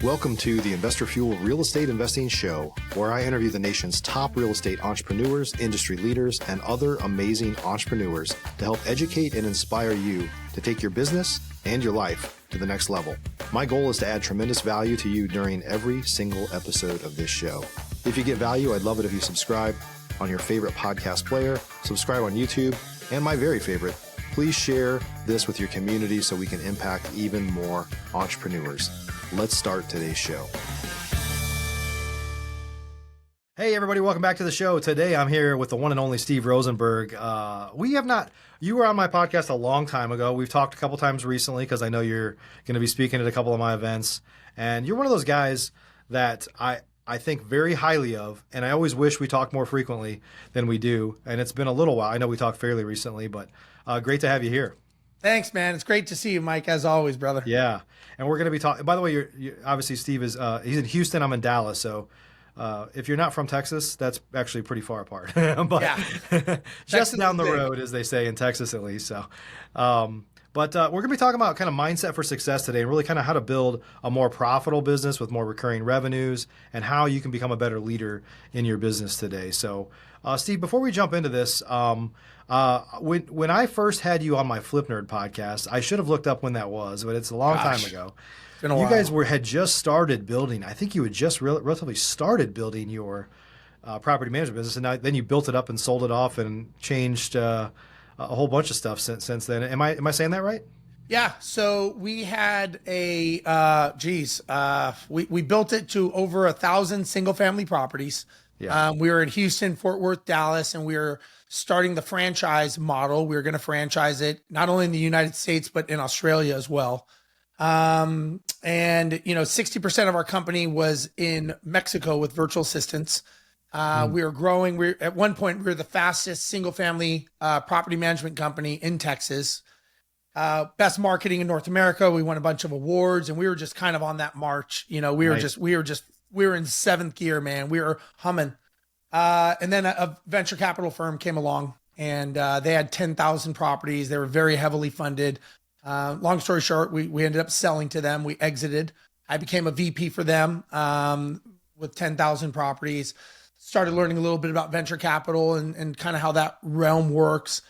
Welcome to the Investor Fuel Real Estate Investing Show, where I interview the nation's top real estate entrepreneurs, industry leaders, and other amazing entrepreneurs to help educate and inspire you to take your business and your life to the next level. My goal is to add tremendous value to you during every single episode of this show. If you get value, I'd love it if you subscribe on your favorite podcast player, subscribe on YouTube, and my very favorite, please share this with your community so we can impact even more entrepreneurs. Let's start today's show. Hey everybody, welcome back to the show. Today I'm here with the one and only Steve Rozenberg. You were on my podcast a long time ago. We've talked a couple times recently because I know you're going to be speaking at a couple of my events. And you're one of those guys that I think very highly of, and I always wish we talked more frequently than we do. And it's been a little while. I know we talked fairly recently, but great to have you here. Thanks, man. It's great to see you, Mike, as always, brother. Yeah. And we're going to be talking, by the way, you're obviously Steve is, he's in Houston. I'm in Dallas. So if you're not from Texas, that's actually pretty far apart, but yeah. Just down the road, as they say in Texas, at least. So, but we're going to be talking about kind of mindset for success today and really kind of how to build a more profitable business with more recurring revenues and how you can become a better leader in your business today. So, Steve, before we jump into this, when I first had you on my Flip Nerd podcast, I should have looked up when that was, but it's a long time ago. You guys had just started building. I think you had just relatively started building your property management business, and then you built it up and sold it off and changed a whole bunch of stuff since then. Am I saying that right? Yeah. So we had we built it to over 1,000 single family properties. Yeah. We were in Houston, Fort Worth, Dallas, and we were starting the franchise model. We were going to franchise it not only in the United States, but in Australia as well. And 60% of our company was in Mexico with virtual assistants. We were growing. At one point, we were the fastest single family property management company in Texas. Best marketing in North America. We won a bunch of awards, and we were just kind of on that march. We were in seventh gear, man. We were humming. And then a venture capital firm came along, and they had 10,000 properties. They were very heavily funded. Long story short, we ended up selling to them. We exited. I became a VP for them with 10,000 properties. Started learning a little bit about venture capital and kind of how that realm works.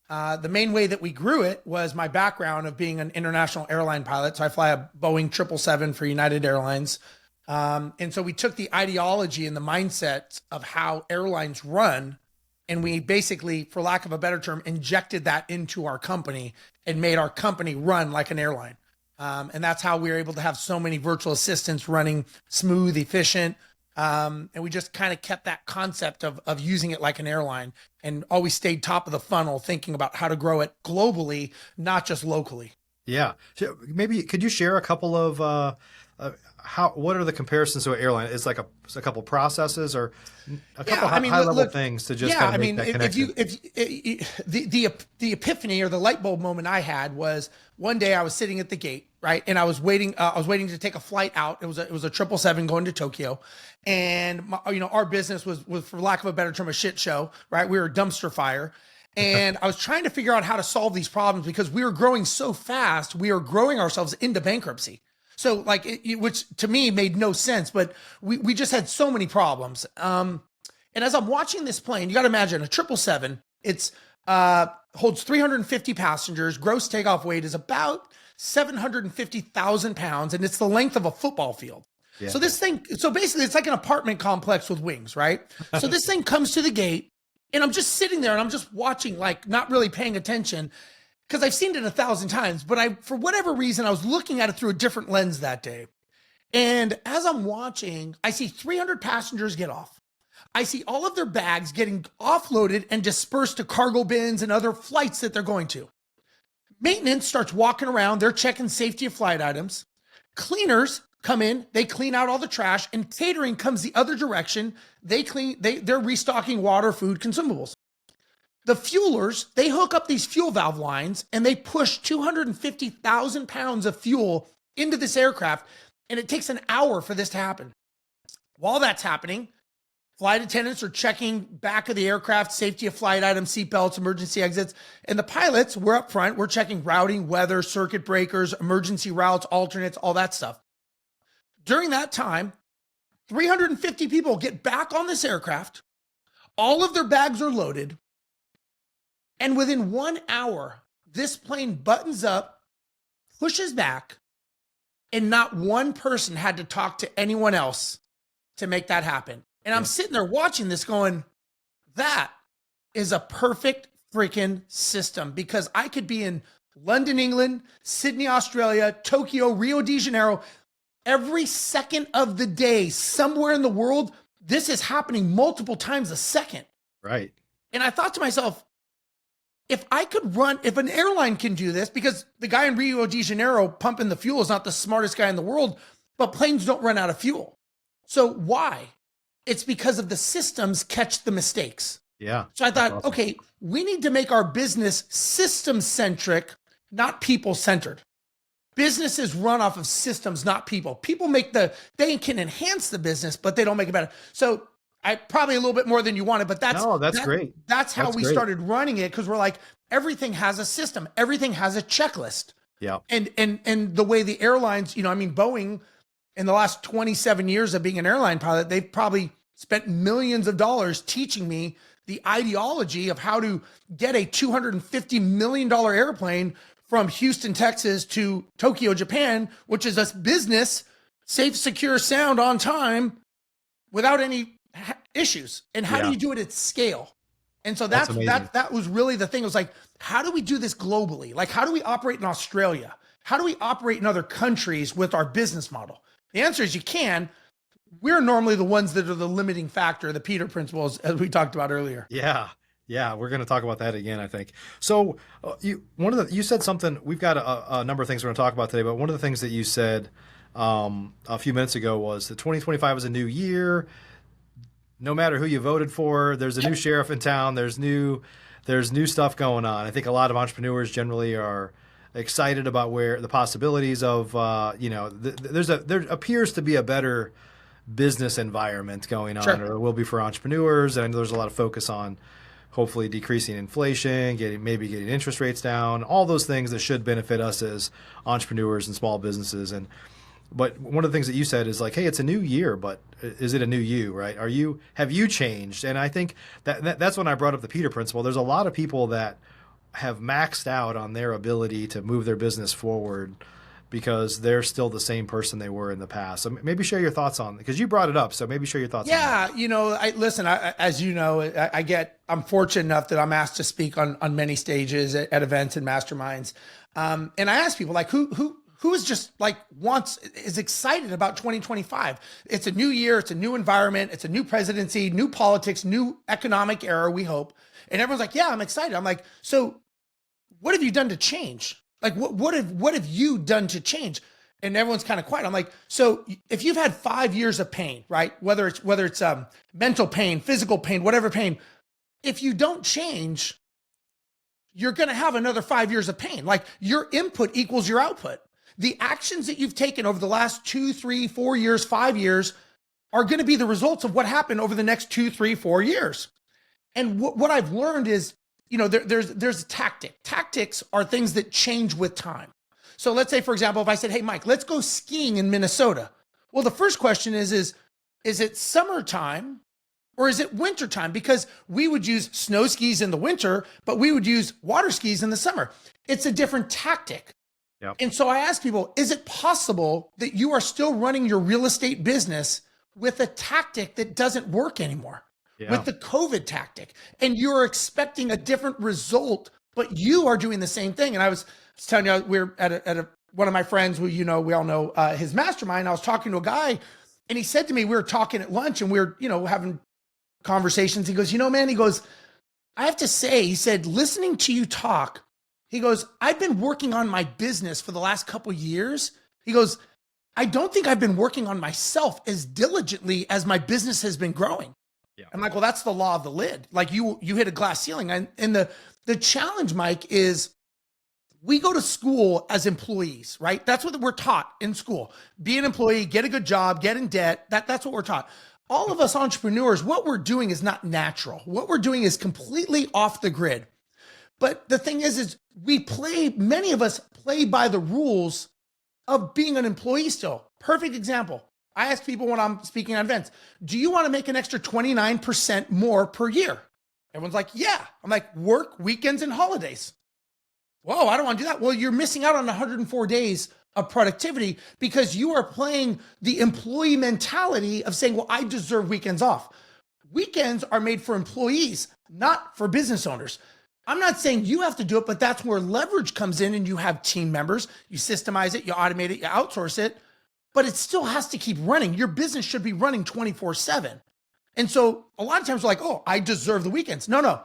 The main way that we grew it was my background of being an international airline pilot. So I fly a Boeing 777 for United Airlines. And so we took the ideology and the mindset of how airlines run, and we basically, for lack of a better term, injected that into our company and made our company run like an airline. And that's how we were able to have so many virtual assistants running smooth, efficient. And we just kind of kept that concept of using it like an airline and always stayed top of the funnel, thinking about how to grow it globally, not just locally. Yeah. So maybe could you share a couple of what are the comparisons to an airline? It's like a couple processes or a couple high level things to just kind of make that connection. The epiphany or the light bulb moment I had was one day I was sitting at the gate, right? And I was waiting to take a flight out. It was a 777 going to Tokyo. And our business was, for lack of a better term, a shit show, right? We were a dumpster fire. And I was trying to figure out how to solve these problems because we were growing so fast. We were growing ourselves into bankruptcy. So which to me made no sense, but we just had so many problems. And as I'm watching this plane, you got to imagine a 777, it's holds 350 passengers. Gross takeoff weight is about 750,000 pounds. And it's the length of a football field. Yeah. So basically it's like an apartment complex with wings, right? So this thing comes to the gate and I'm just sitting there and I'm just watching, not really paying attention, because I've seen it 1,000 times, but for whatever reason, I was looking at it through a different lens that day. And as I'm watching, I see 300 passengers get off. I see all of their bags getting offloaded and dispersed to cargo bins and other flights that they're going to. Maintenance starts walking around. They're checking safety of flight items. Cleaners come in. They clean out all the trash, and catering comes the other direction. They're restocking water, food, consumables. The fuelers, they hook up these fuel valve lines and they push 250,000 pounds of fuel into this aircraft. And it takes an hour for this to happen. While that's happening, flight attendants are checking back of the aircraft, safety of flight items, seatbelts, emergency exits. And the pilots, we're up front, we're checking routing, weather, circuit breakers, emergency routes, alternates, all that stuff. During that time, 350 people get back on this aircraft. All of their bags are loaded. And within 1 hour, this plane buttons up, pushes back, and not one person had to talk to anyone else to make that happen. And I'm sitting there watching this going, that is a perfect freaking system, because I could be in London, England, Sydney, Australia, Tokyo, Rio de Janeiro, every second of the day, somewhere in the world, this is happening multiple times a second. Right. And I thought to myself, if an airline can do this, because the guy in Rio de Janeiro pumping the fuel is not the smartest guy in the world, but planes don't run out of fuel. So why? It's because of the systems catch the mistakes. Yeah. So I thought, okay, we need to make our business system-centric, not people-centered. Businesses run off of systems, not people. People they can enhance the business, but they don't make it better. So I probably a little bit more than you wanted, but that's great. That's how we started running it, because we're like, everything has a system, everything has a checklist. Yeah. And the way the airlines, Boeing, in the last 27 years of being an airline pilot, they've probably spent millions of dollars teaching me the ideology of how to get a $250 million airplane from Houston, Texas to Tokyo, Japan, which is a business, safe, secure, sound, on time, without any issues. And how do you do it at scale? And so that was really the thing. It was like, how do we do this globally? Like, how do we operate in Australia? How do we operate in other countries with our business model? The answer is you can. We're normally the ones that are the limiting factor, the Peter principles, as we talked about earlier. Yeah. Yeah. We're going to talk about that again, I think. So you said something, we've got a number of things we're going to talk about today, but one of the things that you said a few minutes ago was that 2025 is a new year. No matter who you voted for, there's a new sheriff in town. There's new stuff going on. I think a lot of entrepreneurs generally are excited about where the possibilities of, there appears to be a better business environment going on, or it will be for entrepreneurs. And I know there's a lot of focus on hopefully decreasing inflation, maybe getting interest rates down, all those things that should benefit us as entrepreneurs and small businesses. But one of the things that you said is like, hey, it's a new year, but is it a new you, right? Have you changed? And I think that's when I brought up the Peter principle. There's a lot of people that have maxed out on their ability to move their business forward because they're still the same person they were in the past. So maybe share your thoughts on it, because you brought it up. So maybe share your thoughts on that. As you know, I'm fortunate enough that I'm asked to speak on many stages at events and masterminds. And I ask people like, who is just like is excited about 2025. It's a new year. It's a new environment. It's a new presidency, new politics, new economic era, we hope. And everyone's like, yeah, I'm excited. I'm like, so what have you done to change? Like, what have you done to change? And everyone's kind of quiet. I'm like, so if you've had 5 years of pain, right? Whether it's mental pain, physical pain, whatever pain, if you don't change, you're going to have another 5 years of pain. Like, your input equals your output. The actions that you've taken over the last 2, 3, 4 years, 5 years are going to be the results of what happened over the next 2, 3, 4 years. And what I've learned is, there's a tactic. Tactics are things that change with time. So let's say, for example, if I said, hey, Mike, let's go skiing in Minnesota. Well, the first question is it summertime or is it wintertime? Because we would use snow skis in the winter, but we would use water skis in the summer. It's a different tactic. Yep. And so I ask people, is it possible that you are still running your real estate business with a tactic that doesn't work anymore? Yeah. With the COVID tactic, and you're expecting a different result, but you are doing the same thing. And I was telling you, we're at one of my friends who, we all know his mastermind. I was talking to a guy and he said to me, we were talking at lunch and we were, having conversations. He goes, man, he goes, I have to say, he said, listening to you talk, he goes, I've been working on my business for the last couple of years. He goes, I don't think I've been working on myself as diligently as my business has been growing. Yeah. I'm like, well, that's the law of the lid. Like you hit a glass ceiling. And the challenge, Mike, is we go to school as employees, right? That's what we're taught in school. Be an employee, get a good job, get in debt. That's what we're taught. All of us entrepreneurs, what we're doing is not natural. What we're doing is completely off the grid. But the thing is many of us play by the rules of being an employee still. Perfect example. I ask people when I'm speaking at events, do you want to make an extra 29% more per year? Everyone's like, yeah. I'm like, work weekends and holidays. Whoa, I don't want to do that. Well, you're missing out on 104 days of productivity because you are playing the employee mentality of saying, well, I deserve weekends off. Weekends are made for employees, not for business owners. I'm not saying you have to do it, but that's where leverage comes in, and you have team members, you systemize it, you automate it, you outsource it, but it still has to keep running. Your business should be running 24/7. And so a lot of times we're like, oh, I deserve the weekends. No.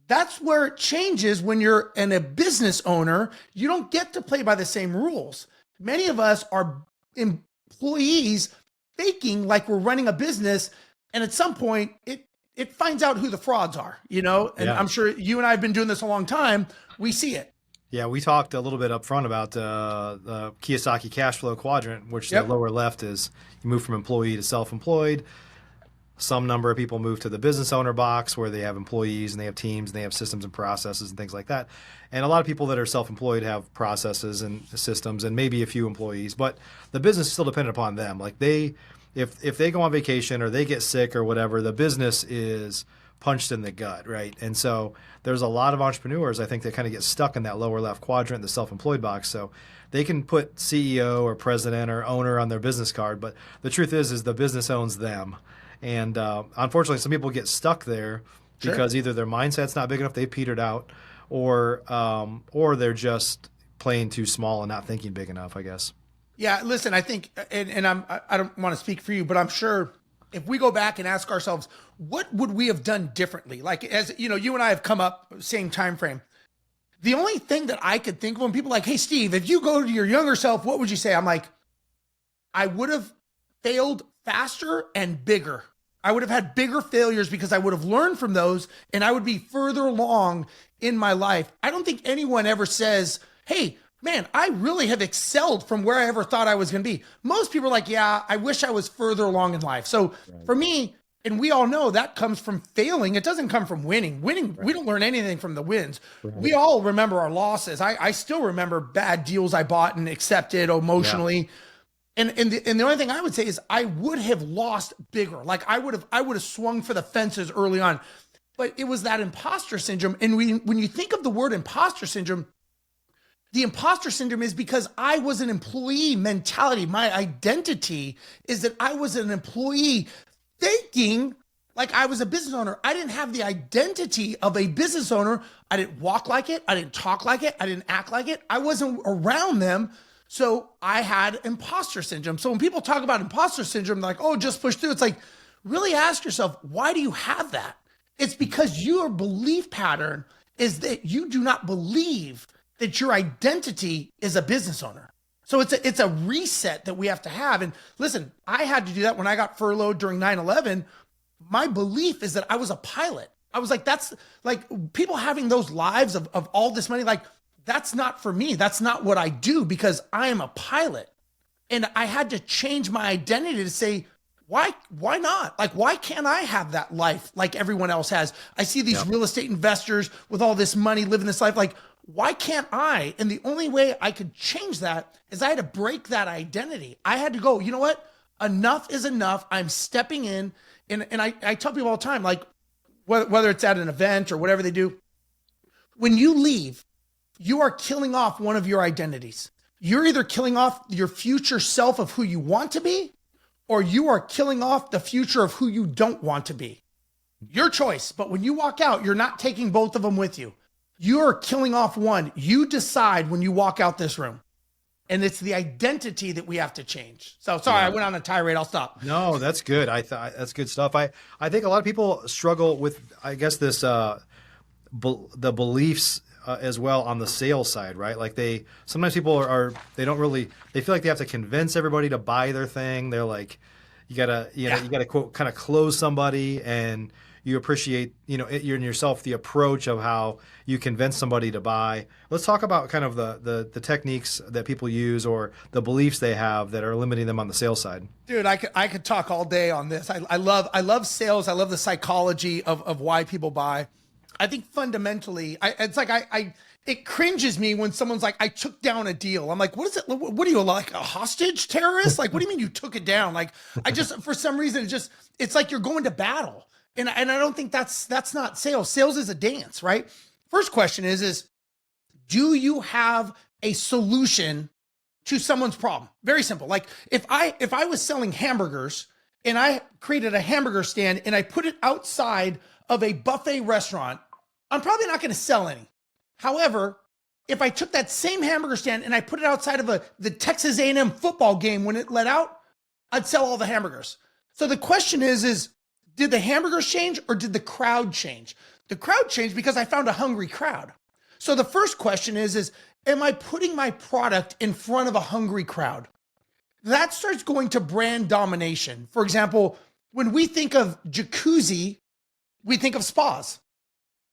That's where it changes when you're a business owner. You don't get to play by the same rules. Many of us are employees faking like we're running a business. And at some point, it finds out who the frauds are, And I'm sure you and I have been doing this a long time. We see it. Yeah, we talked a little bit up front about the Kiyosaki cash flow quadrant, which the lower left is you move from employee to self-employed. Some number of people move to the business owner box where they have employees and they have teams and they have systems and processes and things like that. And a lot of people that are self-employed have processes and systems and maybe a few employees, but the business is still dependent upon them. Like if they go on vacation or they get sick or whatever, the business is punched in the gut, right? And so there's a lot of entrepreneurs, I think, that kind of get stuck in that lower left quadrant, the self-employed box. So they can put CEO or president or owner on their business card, but the truth is the business owns them. And unfortunately, some people get stuck there because either their mindset's not big enough, they've petered out, or they're just playing too small and not thinking big enough, I guess. Yeah, listen, I think, and I don't want to speak for you, but I'm sure if we go back and ask ourselves, what would we have done differently? Like, as you and I have come up same time frame. The only thing that I could think of when people are like, hey, Steve, if you go to your younger self, what would you say? I'm like, I would have failed faster and bigger. I would have had bigger failures because I would have learned from those and I would be further along in my life. I don't think anyone ever says, hey, man, I really have excelled from where I ever thought I was going to be. Most people are like, yeah, I wish I was further along in life. So for me, and we all know that comes from failing. It doesn't come from winning. Winning, we don't learn anything from the wins. We all remember our losses. I still remember bad deals I bought and accepted emotionally. Yeah. And the only thing I would say is I would have lost bigger. Like I would have swung for the fences early on, but it was that imposter syndrome. And when you think of the word imposter syndrome, the imposter syndrome is because I was an employee mentality. My identity is that I was an employee thinking like I was a business owner. I didn't have the identity of a business owner. I didn't walk like it. I didn't talk like it. I didn't act like it. I wasn't around them. So I had imposter syndrome. So when people talk about imposter syndrome, they're like, oh, just push through. It's like, really ask yourself, why do you have that? It's because your belief pattern is that you do not believe that your identity is a business owner. So it's a reset that we have to have. And listen, I had to do that when I got furloughed during 9/11. My belief is that I was a pilot. I was like, that's like people having those lives of all this money, like, that's not for me. That's not what I do because I am a pilot. And I had to change my identity to say, why not? Like, why can't I have that life like everyone else has? I see these real estate investors with all this money living this life. Like, why can't I? And the only way I could change that is I had to break that identity. I had to go, you know what? Enough is enough. I'm stepping in. And I tell people all the time, like, whether it's at an event or whatever they do, when you leave, you are killing off one of your identities. You're either killing off your future self of who you want to be, or you are killing off the future of who you don't want to be. Your choice. But when you walk out, you're not taking both of them with you. You're killing off one. You decide when you walk out this room. And it's the identity that we have to change. So sorry, I went on a tirade. I'll stop. No, that's good. I thought that's good stuff. I think a lot of people struggle with, I guess, this the beliefs as well on the sales side, right? Like sometimes people they feel like they have to convince everybody to buy their thing. They're like, you gotta quote kind of close somebody, and you appreciate, you're in yourself, the approach of how you convince somebody to buy. Let's talk about kind of the techniques that people use or the beliefs they have that are limiting them on the sales side. Dude, I could talk all day on this. I love sales. I love the psychology of why people buy. I think fundamentally, it cringes me when someone's like, I took down a deal. I'm like, what is it? What are you, like a hostage terrorist? Like, what do you mean you took it down? Like, I just, for some reason, it's like you're going to battle. And I don't think that's not sales. Sales is a dance, right? First question is do you have a solution to someone's problem? Very simple. Like if I was selling hamburgers and I created a hamburger stand and I put it outside of a buffet restaurant, I'm probably not going to sell any. However, if I took that same hamburger stand and I put it outside of the Texas A&M football game when it let out, I'd sell all the hamburgers. So the question is did the hamburgers change or did the crowd change? The crowd changed because I found a hungry crowd. So the first question is am I putting my product in front of a hungry crowd? That starts going to brand domination. For example, when we think of jacuzzi, we think of spas.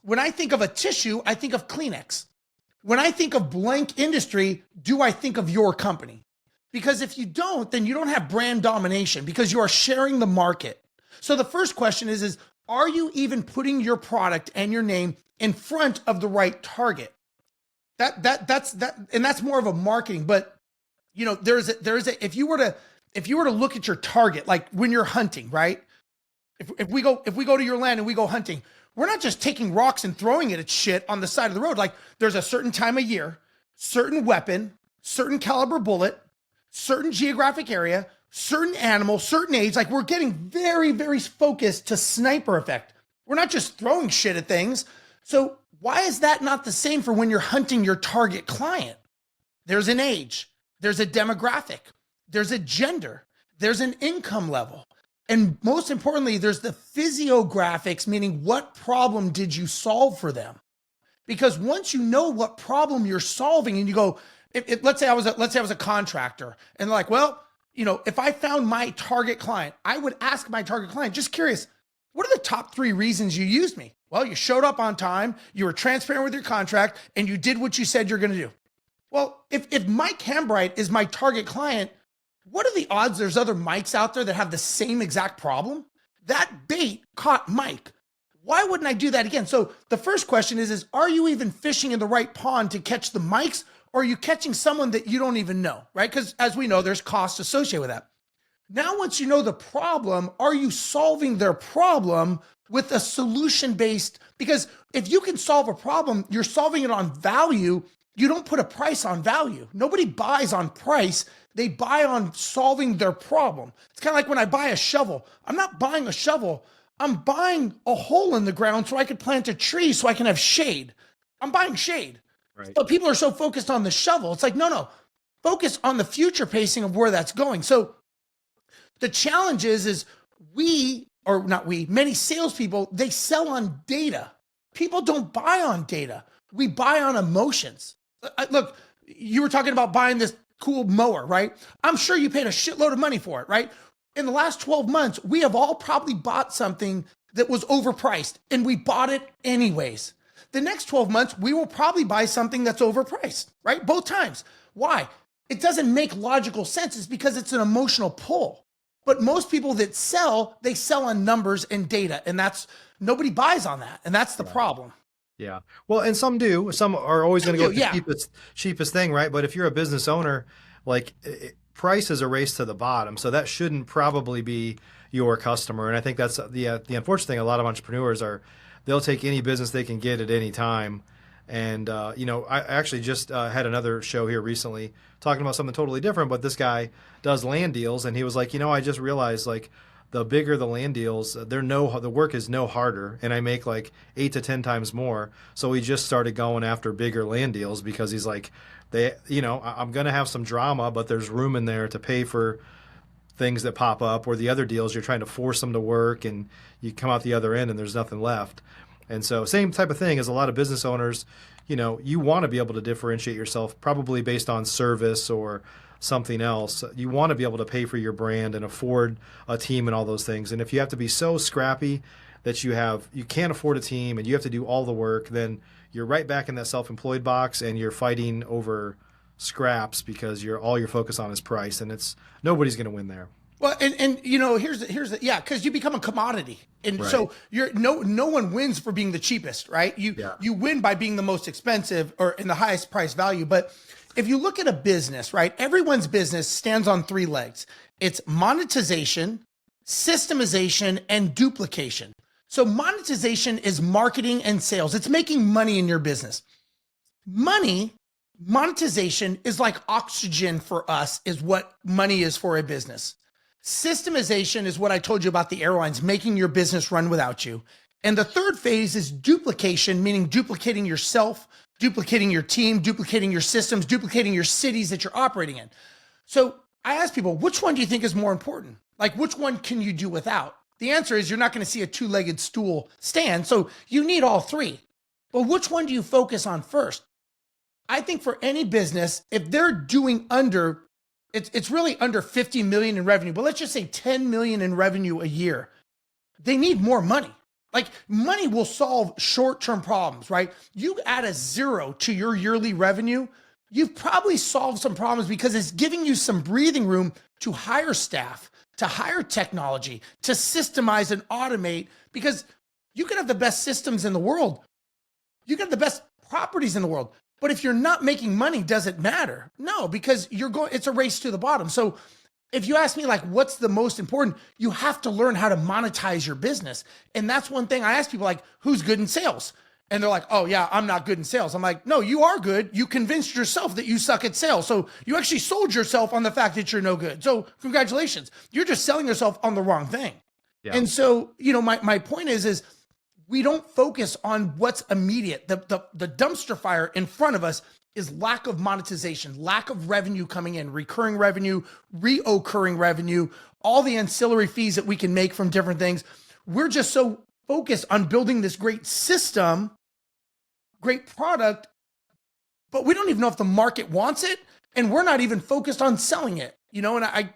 When I think of a tissue, I think of Kleenex. When I think of blank industry, do I think of your company? Because if you don't, then you don't have brand domination because you are sharing the market. So the first question is are you even putting your product and your name in front of the right target? That's more of a marketing. But you know, if you were to look at your target, like when you're hunting, right? If we go to your land and we go hunting, we're not just taking rocks and throwing it at shit on the side of the road. Like there's a certain time of year, certain weapon, certain caliber bullet, certain geographic area, certain animal, certain age. Like we're getting very, very focused to sniper effect. We're not just throwing shit at things. So why is that not the same for when you're hunting your target client? There's an age, there's a demographic, there's a gender, there's an income level. And most importantly, there's the physiographics, meaning what problem did you solve for them? Because once you know what problem you're solving and you go, let's say I was a contractor and they're like, well, you know, if I found my target client, I would ask my target client, just curious, what are the top 3 reasons you used me? Well, you showed up on time, you were transparent with your contract, and you did what you said you're going to do. Well, if Mike Hambright is my target client, what are the odds there's other Mikes out there that have the same exact problem? That bait caught Mike. Why wouldn't I do that again? So the first question is are you even fishing in the right pond to catch the Mikes, or are you catching someone that you don't even know, right? Because as we know, there's costs associated with that. Now, once you know the problem, are you solving their problem with a solution-based? Because if you can solve a problem, you're solving it on value. You don't put a price on value. Nobody buys on price. They buy on solving their problem. It's kind of like when I buy a shovel. I'm not buying a shovel. I'm buying a hole in the ground so I could plant a tree so I can have shade. I'm buying shade. Right. But people are so focused on the shovel. It's like, no, focus on the future pacing of where that's going. So the challenge is many salespeople, they sell on data. People don't buy on data. We buy on emotions. Look, you were talking about buying this cool mower, right? I'm sure you paid a shitload of money for it, right? In the last 12 months, we have all probably bought something that was overpriced and we bought it anyways. The next 12 months, we will probably buy something that's overpriced, right? Both times. Why? It doesn't make logical sense. It's because it's an emotional pull. But most people that sell, they sell on numbers and data, and nobody buys on that. And that's the problem. Yeah. Well, and some do. Some are always going to go with the cheapest thing, right? But if you're a business owner, like price is a race to the bottom. So that shouldn't probably be your customer. And I think that's the unfortunate thing. A lot of entrepreneurs they'll take any business they can get at any time. And, I actually just had another show here recently talking about something totally different, but this guy does land deals. And he was like, I just realized like the bigger the land deals, the work is no harder. And I make like 8 to 10 times more. So he just started going after bigger land deals because he's like, I'm going to have some drama, but there's room in there to pay for things that pop up, or the other deals you're trying to force them to work and you come out the other end and there's nothing left. And so same type of thing as a lot of business owners, you want to be able to differentiate yourself probably based on service or something else. You want to be able to pay for your brand and afford a team and all those things. And if you have to be so scrappy that you can't afford a team and you have to do all the work, then you're right back in that self-employed box and you're fighting over scraps because all you're focused on is price, and nobody's going to win there. Well, and here's the yeah, because you become a commodity, and Right. so you're no one wins for being the cheapest, right? You win by being the most expensive or in the highest price value. But if you look at a business, right, everyone's business stands on three legs. It's monetization, systemization, and duplication. So monetization is marketing and sales. It's making money in your business. Monetization is like oxygen for us, is what money is for a business. Systemization is what I told you about the airlines, making your business run without you. And the third phase is duplication, meaning duplicating yourself, duplicating your team, duplicating your systems, duplicating your cities that you're operating in. So I ask people, which one do you think is more important? Like, which one can you do without? The answer is you're not going to see a two-legged stool stand. So you need all three. But which one do you focus on first? I think for any business, if they're doing it's really under 50 million in revenue, but let's just say 10 million in revenue a year, they need more money. Like, money will solve short-term problems, right? You add a zero to your yearly revenue, you've probably solved some problems because it's giving you some breathing room to hire staff, to hire technology, to systemize and automate, because you can have the best systems in the world. You can have the best properties in the world. But if you're not making money, does it matter? No, because it's a race to the bottom. So if you ask me, like, what's the most important, you have to learn how to monetize your business. And that's one thing I ask people, like, who's good in sales? And they're like, oh yeah, I'm not good in sales. I'm like, no, you are good. You convinced yourself that you suck at sales. So you actually sold yourself on the fact that you're no good. So congratulations. You're just selling yourself on the wrong thing. Yeah. And so, my point is we don't focus on what's immediate. The dumpster fire in front of us is lack of monetization, lack of revenue coming in, recurring revenue, reoccurring revenue, all the ancillary fees that we can make from different things. We're just so focused on building this great system, great product, but we don't even know if the market wants it, and we're not even focused on selling it. And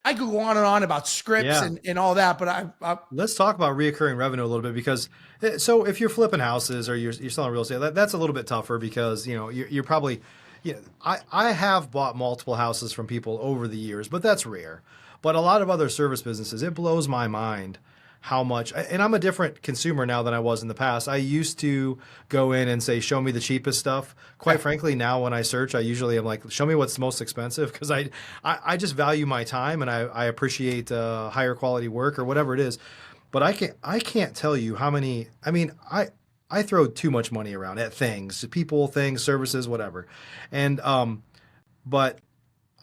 I could go on and on about scripts and all that, but let's talk about reoccurring revenue a little bit, because so if you're flipping houses or you're selling real estate, that's a little bit tougher because you're probably I have bought multiple houses from people over the years, but that's rare. But a lot of other service businesses, it blows my mind how much, and I'm a different consumer now than I was in the past. I used to go in and say, show me the cheapest stuff. Quite frankly, now when I search, I usually am like, show me what's most expensive, because I just value my time and I appreciate higher quality work or whatever it is. But I can't tell you how many, I throw too much money around at things, people, things, services, whatever. And, but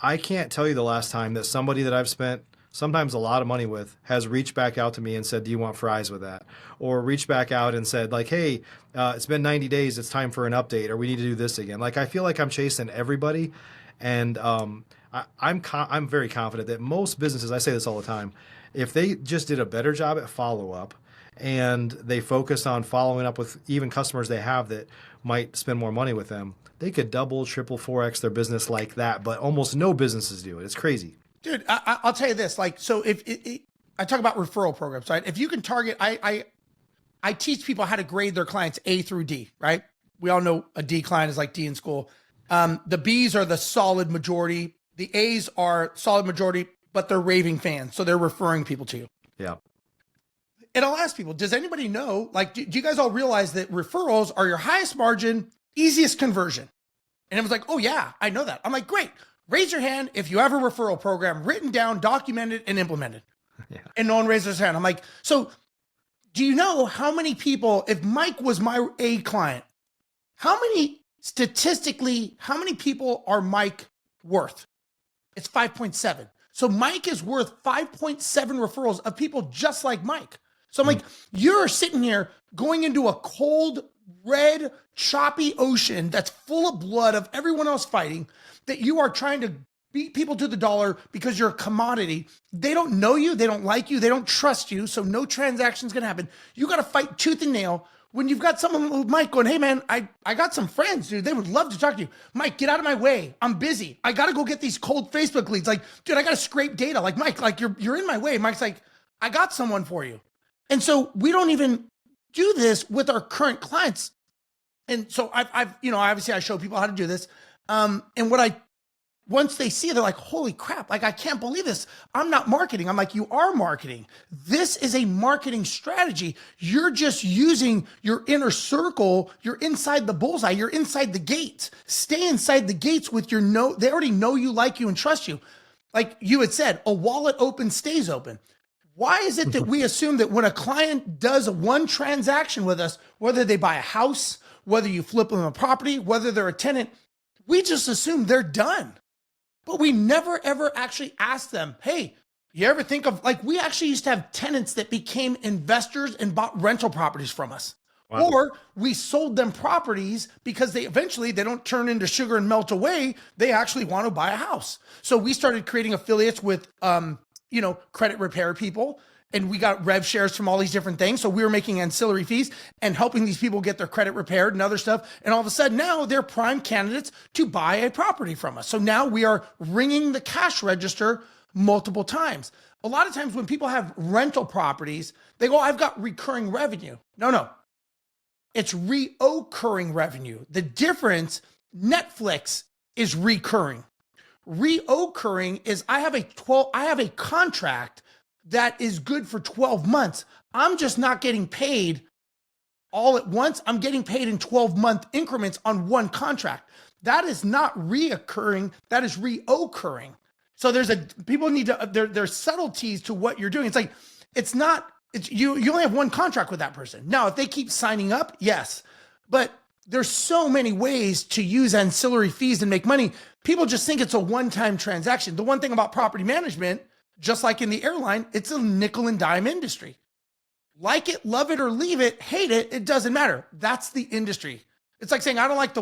I can't tell you the last time that somebody that I've spent sometimes a lot of money with has reached back out to me and said, do you want fries with that? Or reached back out and said, like, hey, it's been 90 days. It's time for an update, or we need to do this again. Like, I feel like I'm chasing everybody. And I'm very confident that most businesses, I say this all the time, if they just did a better job at follow-up and they focused on following up with even customers they have that might spend more money with them, they could double, triple, 4X their business like that. But almost no businesses do it. It's crazy. Dude, I'll tell you this. Like, so if I talk about referral programs, right? If you can target, I teach people how to grade their clients A through D, right? We all know a D client is like D in school. The B's are the solid majority. The A's are solid majority, but they're raving fans. So they're referring people to you. Yeah. And I'll ask people, does anybody know, like, do you guys all realize that referrals are your highest margin, easiest conversion? And it was like, oh yeah, I know that. I'm like, great. Raise your hand if you have a referral program written down, documented, and implemented. Yeah. And no one raised their hand. I'm like, so do you know how many people, if Mike was my A client, statistically, how many people are Mike worth? It's 5.7. So Mike is worth 5.7 referrals of people just like Mike. So I'm like, you're sitting here going into a cold, red, choppy ocean that's full of blood of everyone else fighting, that you are trying to beat people to the dollar because you're a commodity. They don't know you. They don't like you. They don't trust you. So no transaction's going to happen. You got to fight tooth and nail when you've got someone like Mike going, hey man, I got some friends, dude. They would love to talk to you. Mike, get out of my way. I'm busy. I got to go get these cold Facebook leads. Like, dude, I got to scrape data. Like, Mike, like you're in my way. Mike's like, I got someone for you. And so we don't even do this with our current clients. And so I've obviously I show people how to do this. And what once they see it, they're like, holy crap, like, I can't believe this. I'm not marketing. I'm like, you are marketing. This is a marketing strategy. You're just using your inner circle. You're inside the bullseye. You're inside the gates. Stay inside the gates with your they already know you, like you, and trust you. Like you had said, a wallet open stays open. Why is it that we assume that when a client does one transaction with us, whether they buy a house, whether you flip them a property, whether they're a tenant, we just assume they're done? But we never, ever actually ask them, hey, you ever think of, like, we actually used to have tenants that became investors and bought rental properties from us. Wow. Or we sold them properties because they don't turn into sugar and melt away. They actually want to buy a house. So we started creating affiliates with, credit repair people, and we got rev shares from all these different things. So we were making ancillary fees and helping these people get their credit repaired and other stuff. And all of a sudden now they're prime candidates to buy a property from us. So now we are ringing the cash register multiple times. A lot of times when people have rental properties, they go, I've got recurring revenue. No. It's reoccurring revenue. The difference, Netflix is recurring. Reoccurring is I have a contract that is good for 12 months. I'm just not getting paid all at once. I'm getting paid in 12-month increments on one contract. That is not reoccurring. That is reoccurring. So people need to, there's subtleties to what you're doing. It's like, you only have one contract with that person. Now, if they keep signing up, yes, but there's so many ways to use ancillary fees and make money. People just think it's a one-time transaction. The one thing about property management, just like in the airline, it's a nickel and dime industry. Like it, love it, or leave it, hate it, it doesn't matter. That's the industry. It's like saying, I don't like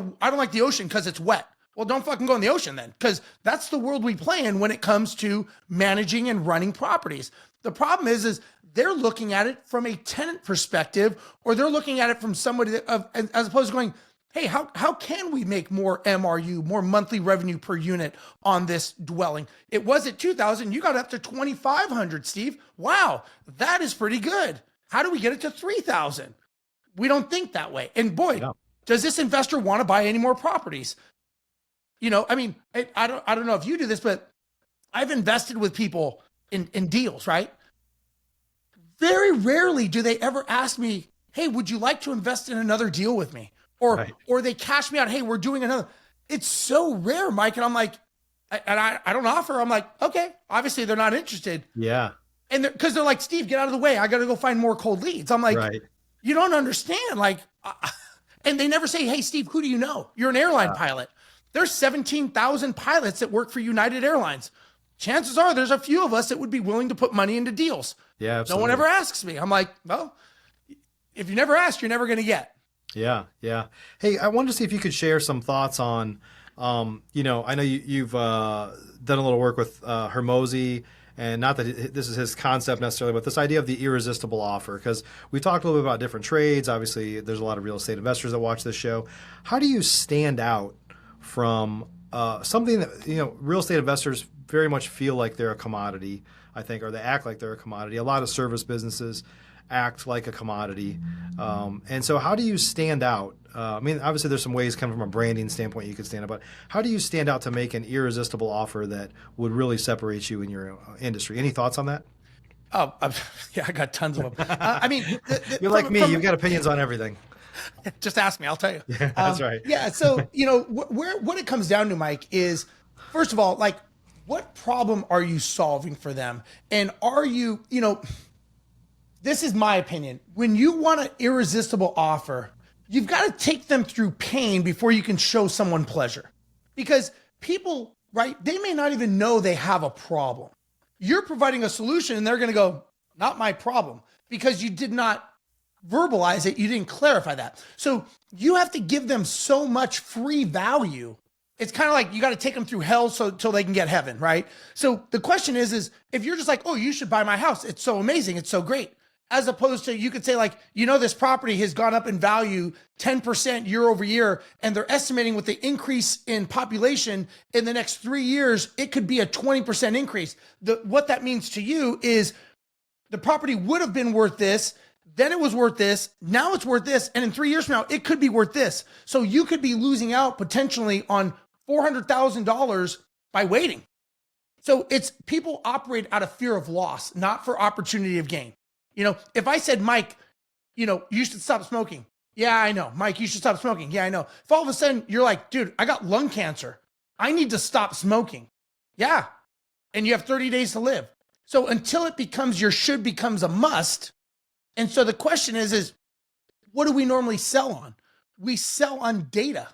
the ocean because it's wet. Well, don't fucking go in the ocean then, because that's the world we play in when it comes to managing and running properties. The problem is they're looking at it from a tenant perspective, or they're looking at it from somebody as opposed to going, hey, how can we make more MRU, more monthly revenue per unit on this dwelling? It was at 2,000, you got up to 2,500, Steve. Wow, that is pretty good. How do we get it to 3,000? We don't think that way. And boy, does this investor want to buy any more properties? I mean, I don't know if you do this, but I've invested with people in deals, right? Very rarely do they ever ask me, hey, would you like to invest in another deal with me? Or they cash me out, hey, we're doing another. It's so rare, Mike. And I'm like, I don't offer. I'm like, okay, obviously they're not interested. Yeah. And because they're like, Steve, get out of the way. I got to go find more cold leads. I'm like, you don't understand. Like, and they never say, hey, Steve, who do you know? You're an airline pilot. There's 17,000 pilots that work for United Airlines. Chances are there's a few of us that would be willing to put money into deals. Yeah, absolutely. No one ever asks me. I'm like, well, if you never ask, you're never going to get. Yeah. Hey, I wanted to see if you could share some thoughts on, I know you've done a little work with Hormozi, and not that this is his concept necessarily, but this idea of the irresistible offer, because we talked a little bit about different trades. Obviously, there's a lot of real estate investors that watch this show. How do you stand out from something that, real estate investors very much feel like they're a commodity, I think, or they act like they're a commodity. A lot of service businesses act like a commodity. And so how do you stand out? I mean, obviously there's some ways coming from a branding standpoint you could stand out, but how do you stand out to make an irresistible offer that would really separate you in your industry? Any thoughts on that? Oh, yeah, I got tons of them. I mean, you're like me, you've got opinions on everything. Just ask me, I'll tell you. Yeah, that's right. Yeah. So, what it comes down to, Mike, is first of all, like, what problem are you solving for them? And are you, this is my opinion. When you want an irresistible offer, you've got to take them through pain before you can show someone pleasure. Because people, right, they may not even know they have a problem. You're providing a solution and they're going to go, not my problem, because you did not verbalize it. You didn't clarify that. So you have to give them so much free value. It's kind of like you got to take them through hell till they can get heaven, right? So the question is if you're just like, oh, you should buy my house. It's so amazing. It's so great. As opposed to, you could say like, this property has gone up in value 10% year over year, and they're estimating with the increase in population in the next 3 years, it could be a 20% increase. What that means to you is the property would have been worth this, then it was worth this, now it's worth this, and in 3 years from now, it could be worth this. So you could be losing out potentially on $400,000 by waiting. So it's people operate out of fear of loss, not for opportunity of gain. If I said, Mike, you should stop smoking. Yeah, I know. Mike, you should stop smoking. Yeah, I know. If all of a sudden you're like, dude, I got lung cancer. I need to stop smoking. Yeah. And you have 30 days to live. So until it becomes your should becomes a must. And so the question is what do we normally sell on? We sell on data.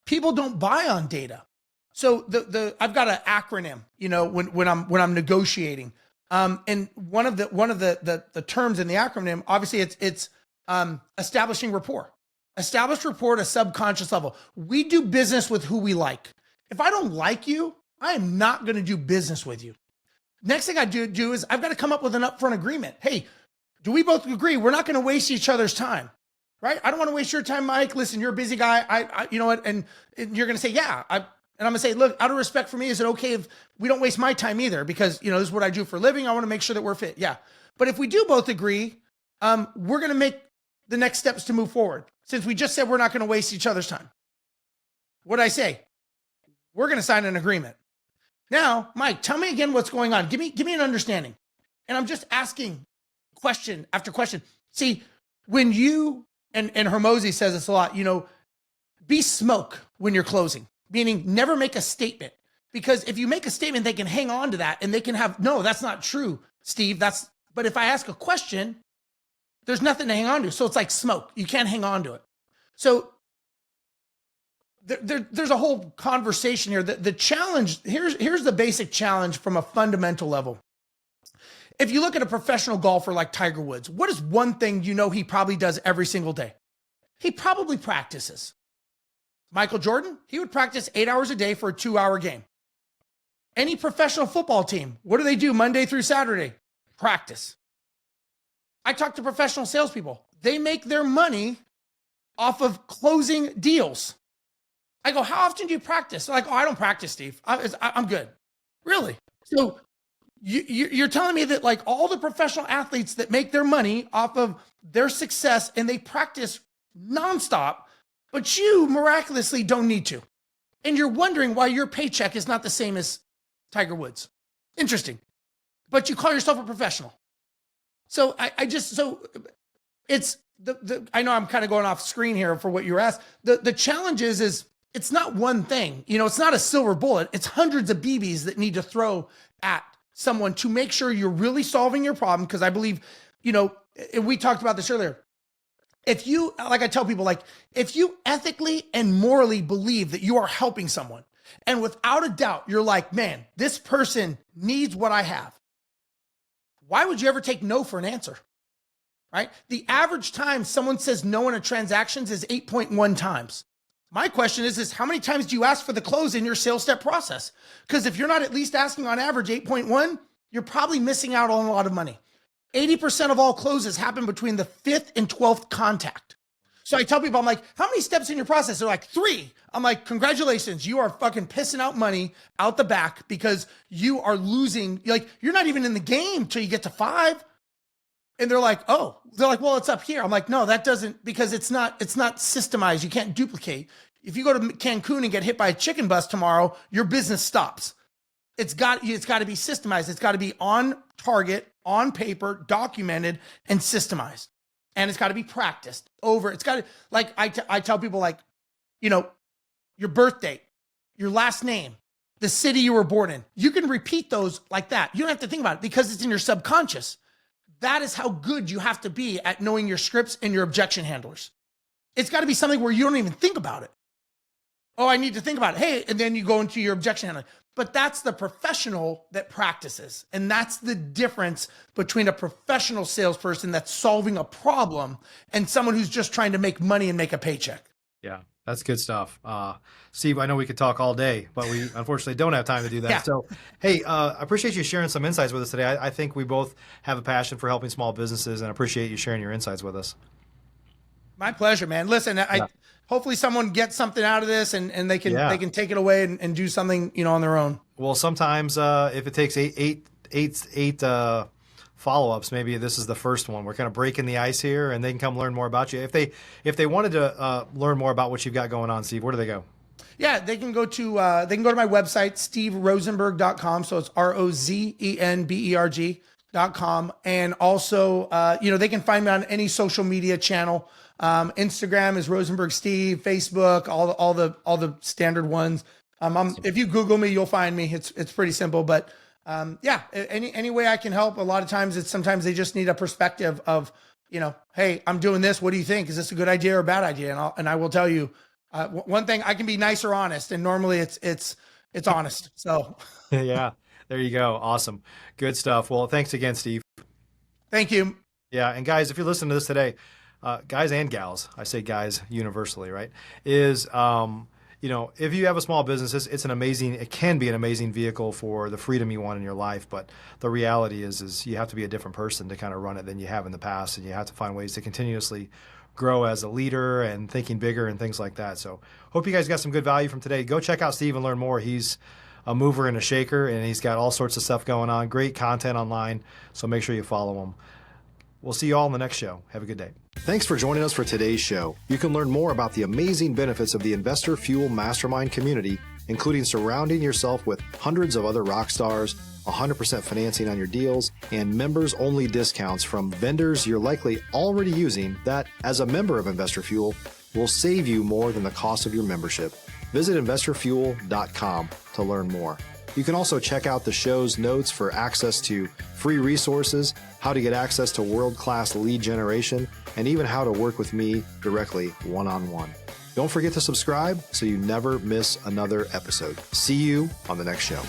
People don't buy on data. So I've got an acronym, when I'm negotiating. And one of the terms in the acronym, obviously it's establishing rapport. Establish rapport at a subconscious level. We do business with who we like. If I don't like you, I am not going to do business with you. Next thing I do is I've got to come up with an upfront agreement. Hey, do we both agree we're not going to waste each other's time? Right? I don't want to waste your time, Mike. Listen, you're a busy guy. I you know what? And you're going to say, yeah. And I'm going to say, look, out of respect for me, is it okay if we don't waste my time either? Because, this is what I do for a living. I want to make sure that we're fit. Yeah. But if we do both agree, we're going to make the next steps to move forward. Since we just said we're not going to waste each other's time. What'd I say? We're going to sign an agreement. Now, Mike, tell me again what's going on. Give me an understanding. And I'm just asking question after question. See, when you, and Hormozy says this a lot, be smoke when you're closing, meaning never make a statement. Because if you make a statement, they can hang on to that and they can have, no, that's not true, Steve. But if I ask a question, there's nothing to hang on to. So it's like smoke. You can't hang on to it. So there's a whole conversation here. The challenge, here's the basic challenge from a fundamental level. If you look at a professional golfer like Tiger Woods, what is one thing he probably does every single day? He probably practices. Michael Jordan, he would practice 8 hours a day for a 2-hour game. Any professional football team, what do they do Monday through Saturday? Practice. I talk to professional salespeople. They make their money off of closing deals. I go, how often do you practice? They're like, I don't practice, Steve. I'm good. Really? So you're telling me that like all the professional athletes that make their money off of their success and they practice nonstop, but you miraculously don't need to. And you're wondering why your paycheck is not the same as Tiger Woods. Interesting. But you call yourself a professional. So it's I know I'm kind of going off screen here for what you were asked. The challenge is it's not one thing. It's not a silver bullet. It's hundreds of BBs that need to throw at someone to make sure you're really solving your problem. Because I believe, we talked about this earlier. If you, like I tell people, if you ethically and morally believe that you are helping someone, and without a doubt, you're like, man, this person needs what I have. Why would you ever take no for an answer? Right? The average time someone says no in a transaction is 8.1 times. My question is how many times do you ask for the close in your sales step process? Because if you're not at least asking on average 8.1, you're probably missing out on a lot of money. 80% of all closes happen between the 5th and 12th contact. So I tell people, I'm like, how many steps in your process? They're like, 3. I'm like, congratulations. You are fucking pissing out money out the back because you are losing. You're not even in the game till you get to 5. And they're like, well, it's up here. I'm like, no, that doesn't, because it's not systemized. You can't duplicate. If you go to Cancun and get hit by a chicken bus tomorrow, your business stops. It's got to be systemized. It's got to be on target, on paper, documented, and systemized. And it's got to be practiced over. It's got to, I tell people, your birth date, your last name, the city you were born in. You can repeat those like that. You don't have to think about it because it's in your subconscious. That is how good you have to be at knowing your scripts and your objection handlers. It's got to be something where you don't even think about it. Oh, I need to think about it. Hey, and then you go into your objection handling. But that's the professional that practices. And that's the difference between a professional salesperson that's solving a problem and someone who's just trying to make money and make a paycheck. Yeah, that's good stuff. Steve, I know we could talk all day, but we unfortunately don't have time to do that. Yeah. So, hey, I appreciate you sharing some insights with us today. I think we both have a passion for helping small businesses, and I appreciate you sharing your insights with us. My pleasure, man. Listen, hopefully someone gets something out of this and they can take it away and do something, on their own. Well, sometimes if it takes eight follow-ups, maybe this is the first one. We're kind of breaking the ice here, and they can come learn more about you. If they wanted to learn more about what you've got going on, Steve, where do they go? Yeah, they can go to my website, steverozenberg.com. So it's ROZENBERG.com. And also, they can find me on any social media channel. Instagram is Rozenberg Steve, Facebook, all the standard ones. If you Google me, you'll find me. It's pretty simple, but any way I can help. A lot of times sometimes they just need a perspective of, hey, I'm doing this. What do you think? Is this a good idea or a bad idea? And I will tell you, one thing, I can be nice or honest, and normally it's honest. So yeah, there you go. Awesome. Good stuff. Well, thanks again, Steve. Thank you. Yeah. And guys, if you're listening to this today, guys and gals, I say guys universally, right? If you have a small business, it can be an amazing vehicle for the freedom you want in your life. But the reality is you have to be a different person to kind of run it than you have in the past. And you have to find ways to continuously grow as a leader and thinking bigger and things like that. So hope you guys got some good value from today. Go check out Steve and learn more. He's a mover and a shaker, and he's got all sorts of stuff going on. Great content online. So make sure you follow him. We'll see you all in the next show. Have a good day. Thanks for joining us for today's show. You can learn more about the amazing benefits of the Investor Fuel Mastermind community, including surrounding yourself with hundreds of other rock stars, 100% financing on your deals, and members-only discounts from vendors you're likely already using that, as a member of Investor Fuel, will save you more than the cost of your membership. Visit investorfuel.com to learn more. You can also check out the show's notes for access to free resources, how to get access to world-class lead generation, and even how to work with me directly one-on-one. Don't forget to subscribe so you never miss another episode. See you on the next show.